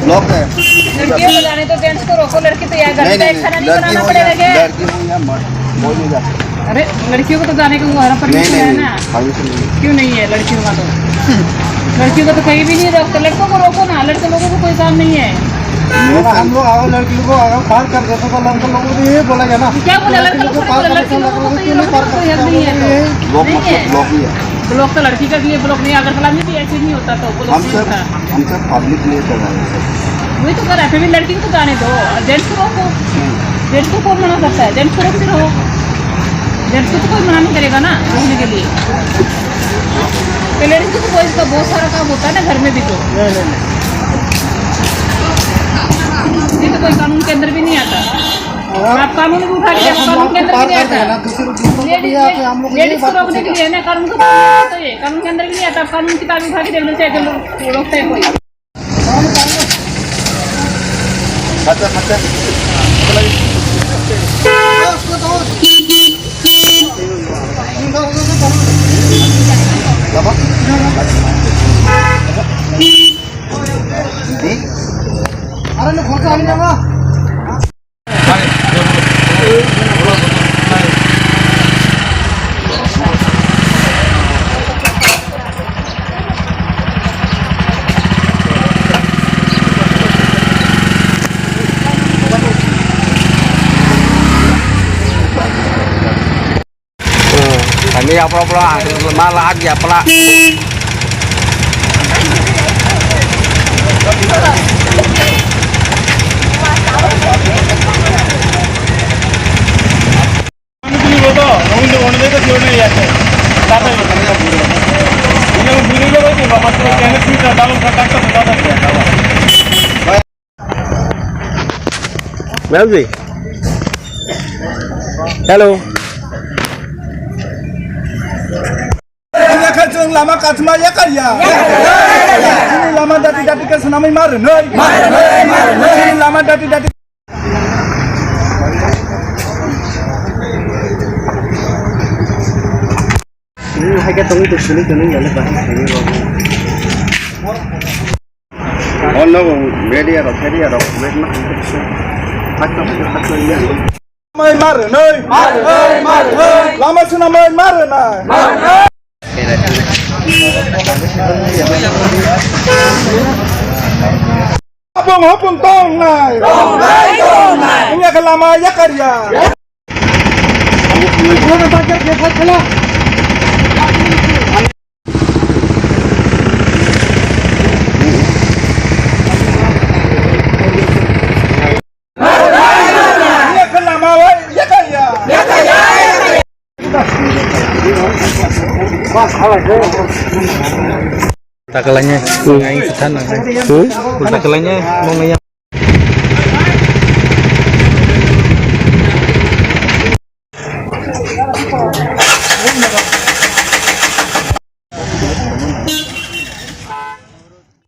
Block है। लड़कियों को जाने तो जेंट्स को रोको, लड़की तो यहाँ घर पे खाना नहीं बनाना पड़ेगा क्या? लड़की हो या मर्द बोल नहीं जाता। अरे लड़कियों को तो जाने का हमारा परमिशन है ना, क्यों नहीं है लड़कियों का? तो लड़कियों को तो कहीं भी नहीं रोकते, लड़कों को रोको ना, लड़के लोगों को कोई काम नहीं है। हम लोग आओ लड़की को आगे पार कर देते तो लड़के लोगों को ये बोला गया ना, क्या बोला लड़के लोगों को? लड़की लोगों को तो ये रोकने का कोई हक नहीं है। ब्लॉक मतलब ब्लॉक ही है। ब्लॉक तो लड़की का लिए ब्लॉक नहीं, अगर में भी ऐसे नहीं होता तो ब्लॉक नहीं होता। हम सब पब्लिक लिए कर रहे हैं, वही तो कर रहा है। फिर भी लड़की को तो जाने दो, जेंट्स को रोको। जेंट्स को कौन मना करता है? जेंट्स को रोकते रहो, जेंट्स को तो कोई मना नहीं करेगा ना रोकने के लिए। तो लेडीज को तो कोई का बहुत सारा काम होता है ना घर में भी, तो ये तो कोई कानून के अंदर भी नहीं आता। आप कानून भी उठा के कानून के अंदर भी नहीं आता। लेडीज को रोकने के लिए ना कानून को तो ये कानून के अंदर भी नहीं आता। कानून किताब उठा के देखना चाहिए, लोग रोकते हैं कोई। अरे लोग फोन आने लगा। Ini apa malah aja pelak. Melvi. Hello. जों लामा काथमा या कारिया लामा दाटी दाटी के सनामै मारो नै लामा दाटी दाटी hai cái tông được xử lý cho nó là bạn on nó ready rồi ready rồi ready mắt bắt nó mai maru nei lama sunamai maru na Hapung tong nai, ini akan lama ya karya. Mana baca dia salah. Ini akan lama ya karya. Takalannya, ngain setan. Takalannya mau ngayap.